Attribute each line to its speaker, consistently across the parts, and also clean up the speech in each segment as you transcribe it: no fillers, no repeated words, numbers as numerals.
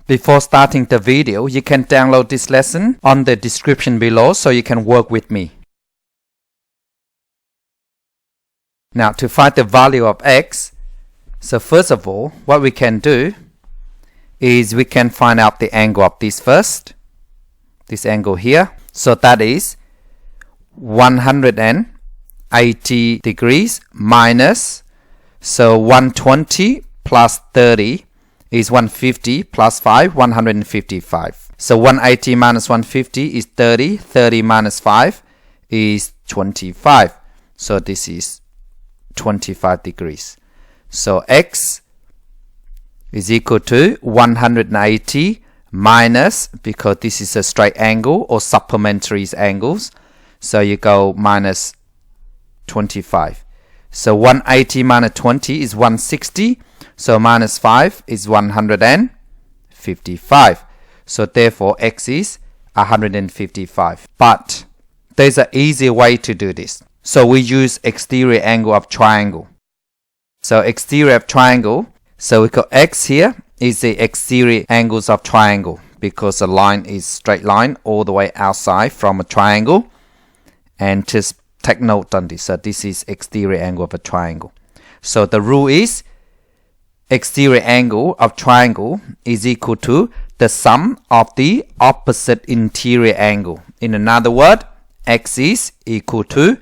Speaker 1: Before starting the video, you can download this lesson on the description below so you can work with me. Now to find the value of x, so first of all, what we can do is we can find out the angle of this first. This angle here. So that is 180 degrees minus, so 120 plus 30 is 150 plus 5, 155. So 180 minus 150 is 30, 30 minus 5 is 25. So this is 25 degrees. So x is equal to 180 minus, because this is a straight angle or supplementary angles, so you go minus 25. So 180 minus 20 is 160, so minus 5 is 155. So therefore x is 155. But there's an easier way to do this. So we use exterior angle of triangle. So exterior of triangle, so we got x here is the exterior angles of triangle, because the line is straight line all the way outside from a triangle. And just take note on this. So this is exterior angle of a triangle. So the rule is exterior angle of triangle is equal to the sum of the opposite interior angle. In another word, x is equal to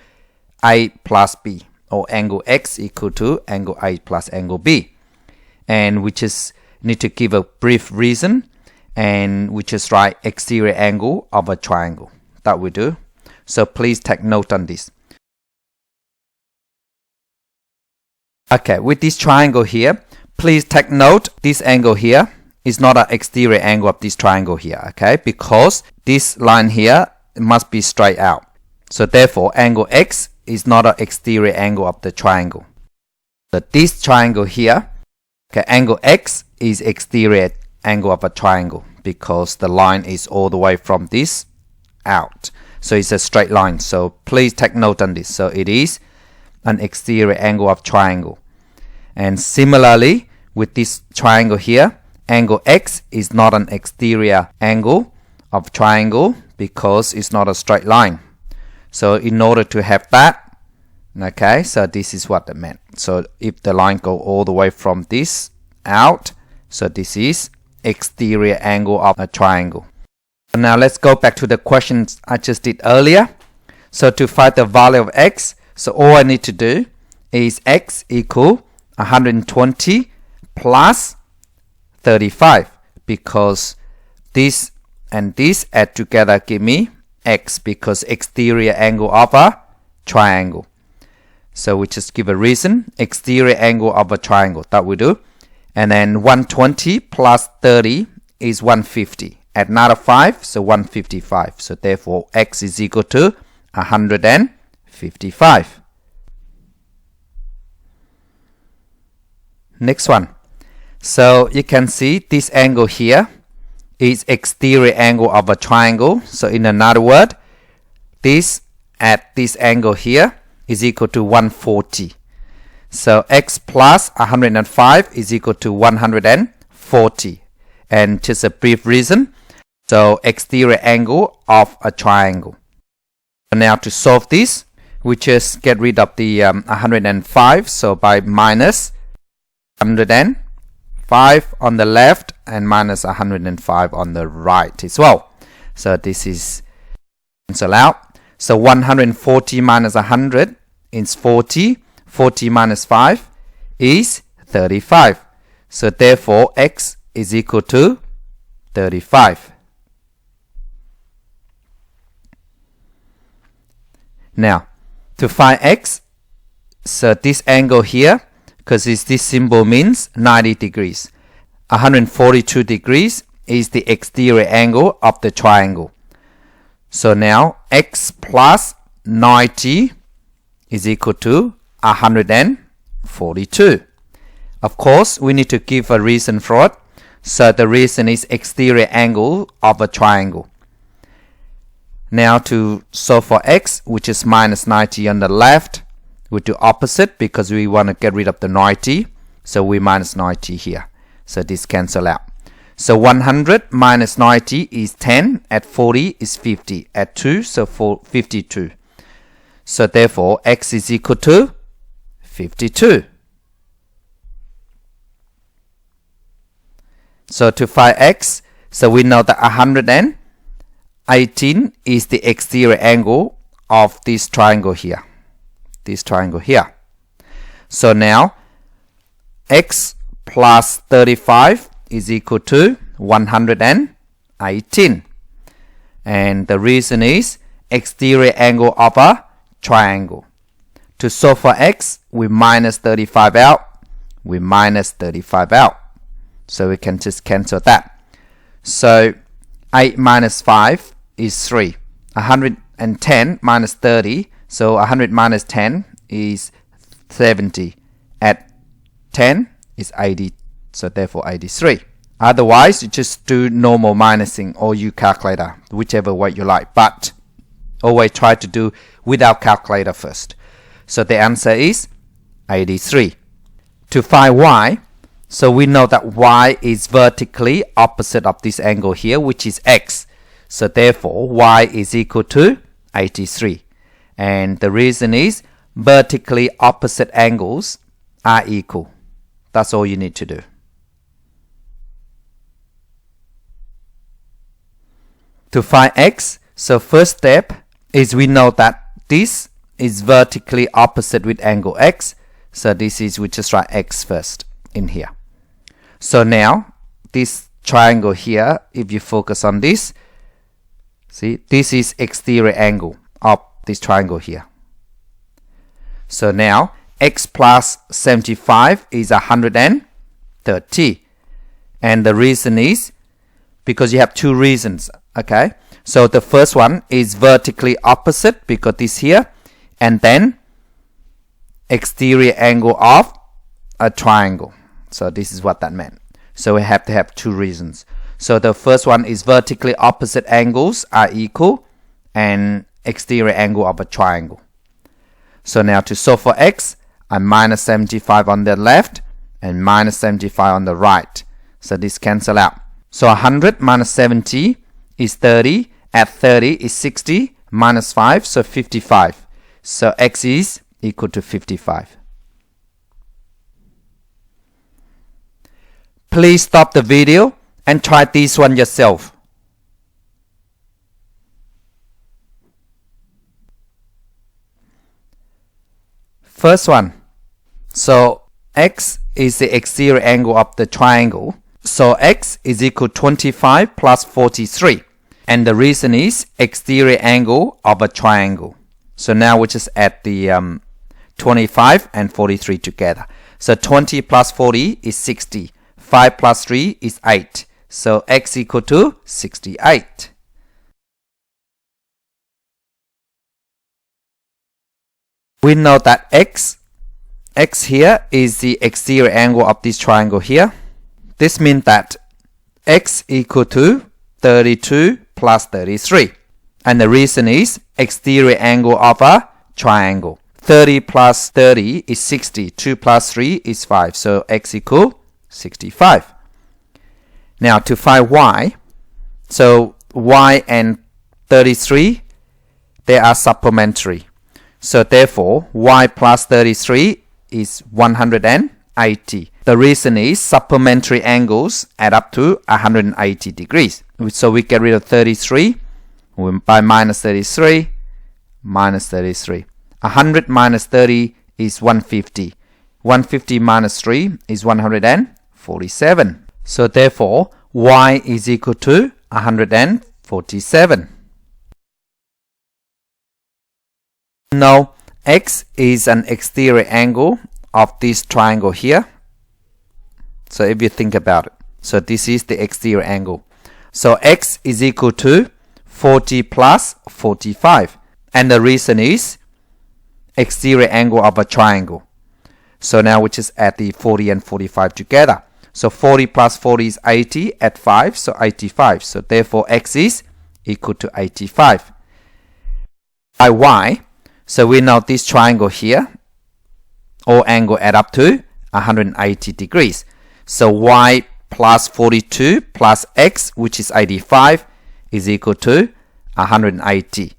Speaker 1: a plus b, or angle x equal to angle a plus angle b. And we just need to give a brief reason, and we just write exterior angle of a triangle. That we do. So please take note on this. Okay, with this triangle here, please take note this angle here is not an exterior angle of this triangle here, okay? Because this line here must be straight out. So therefore, angle x is not an exterior angle of the triangle. So this triangle here, okay, angle x is exterior angle of a triangle, because the line is all the way from this out. So it's a straight line. So please take note on this. So it is an exterior angle of triangle. And similarly, with this triangle here, angle x is not an exterior angle of triangle, because it's not a straight line. So in order to have that, okay, so this is what it meant. So if the line go all the way from this out, so this is exterior angle of a triangle. Now let's go back to the questions I just did earlier. So to find the value of x, so all I need to do is x equal 120 plus 35, because this and this add together give me x, because exterior angle of a triangle. So we just give a reason, exterior angle of a triangle, that we do. And then 120 plus 30 is 150. Add another 5, so 155. So therefore x is equal to 155. Next one. So you can see this angle here is exterior angle of a triangle. So in another word, this at this angle here is equal to 140. So x plus 105 is equal to 140. And just a brief reason, so exterior angle of a triangle. Now to solve this, we just get rid of the 105. So by minus 105 on the left and minus 105 on the right as well. So this is cancel out. So 140 minus 100 is 40. 40 minus 5 is 35. So therefore x is equal to 35. Now to find x, so this angle here, because this symbol means 90 degrees. 142 degrees is the exterior angle of the triangle. So now x plus 90 is equal to 142. Of course, we need to give a reason for it. So the reason is exterior angle of a triangle. Now to solve for x, which is minus 90 on the left, we do opposite because we want to get rid of the 90. So we minus 90 here. So this cancel out. So 100 minus 90 is 10. Add 40 is 50. Add 2, so 52. So therefore, x is equal to 52. So to find x, so we know that 118 is the exterior angle of this triangle here. This triangle here. So now, x plus 35 is equal to 118. And the reason is exterior angle of a triangle. To solve for x, we minus 35 out. We minus 35 out. So we can just cancel that. So 8 minus 5 is 3. 110 minus 30. So 100 minus 10 is 70. Add 10 is 80. So therefore 83. Otherwise, you just do normal minusing or use calculator, whichever way you like. But always try to do without calculator first. So the answer is 83. To find y, so we know that y is vertically opposite of this angle here, which is x. So therefore, y is equal to 83. And the reason is vertically opposite angles are equal. That's all you need to do. To find x, so first step is we know that this is vertically opposite with angle x. So this is, we just write x first in here. So now, this triangle here, if you focus on this, see, this is exterior angle of this triangle here. So now, x plus 75 is 130. And the reason is, because you have two reasons, okay? So the first one is vertically opposite, because this here, and then exterior angle of a triangle. So this is what that meant. So we have to have two reasons. So the first one is vertically opposite angles are equal and exterior angle of a triangle. So now to solve for x, I minus 75 on the left and minus 75 on the right. So this cancel out. So 100 minus 70 is 30. Add 30 is 60. Minus 5, so 55. So x is equal to 55. Please stop the video and try this one yourself. First one. So x is the exterior angle of the triangle. So x is equal to 25 plus 43. And the reason is exterior angle of a triangle. So now we just add the 25 and 43 together. So 20 plus 40 is 60. 5 plus 3 is 8. So x equal to 68. We know that x here is the exterior angle of this triangle here. This means that x equal to 32 plus 33. And the reason is exterior angle of a triangle. 30 plus 30 is 60. 2 plus 3 is 5. So x equal 65. Now to find y, so y and 33, they are supplementary. So therefore, y plus 33 is 180. The reason is supplementary angles add up to 180 degrees. So we get rid of 33 by minus 33, minus 33. 100 minus 30 is 150. 150 minus 3 is 147. So therefore, y is equal to 147. Now, x is an exterior angle of this triangle here. So if you think about it, so this is the exterior angle. So x is equal to 40 plus 45. And the reason is exterior angle of a triangle. So now we just add the 40 and 45 together. So 40 plus 40 is 80. Add 5, so 85. So therefore x is equal to 85. By y, so we know this triangle here, all angle add up to 180 degrees. So y plus 42 plus x, which is 85, is equal to 180.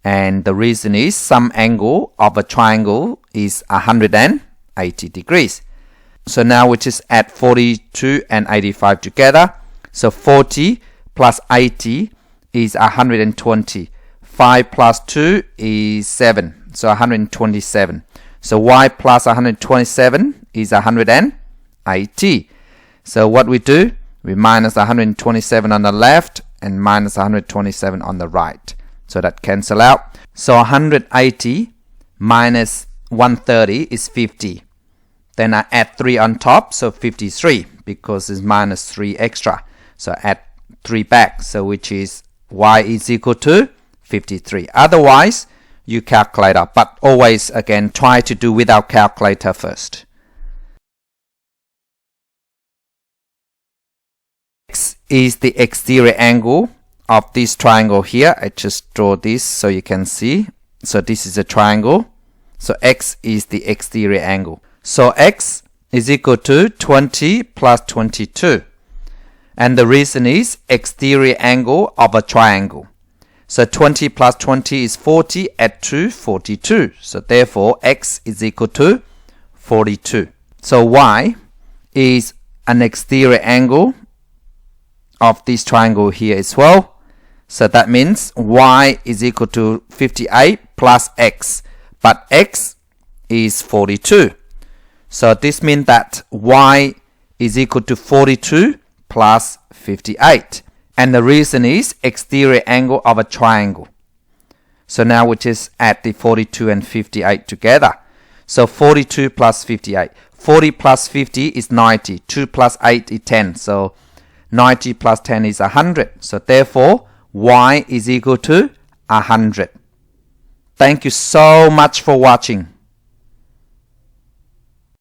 Speaker 1: And the reason is some angle of a triangle is 180 degrees. So now we just add 42 and 85 together. So 40 plus 80 is 120. 5 plus 2 is 7. So 127. So y plus 127 is 180. So what we do, we minus 127 on the left and minus 127 on the right. So that cancel out. So 180 minus 130 is 50. Then I add 3 on top, so 53, because it's minus 3 extra. So add 3 back, so which is y is equal to 53. Otherwise, you calculate up, but always again try to do without calculator first. X is the exterior angle of this triangle here. I just draw this so you can see. So this is a triangle. So x is the exterior angle. So x is equal to 20 plus 22. And the reason is exterior angle of a triangle. So 20 plus 20 is 40, add 2, 42. So therefore x is equal to 42. So y is an exterior angle of this triangle here as well. So that means y is equal to 58 plus x. But x is 42. So this means that y is equal to 42 plus 58. And the reason is exterior angle of a triangle. So now we just add the 42 and 58 together. So 42 plus 58. 40 plus 50 is 90. 2 plus 8 is 10. So 90 plus 10 is 100. So therefore, y is equal to 100. Thank you so much for watching.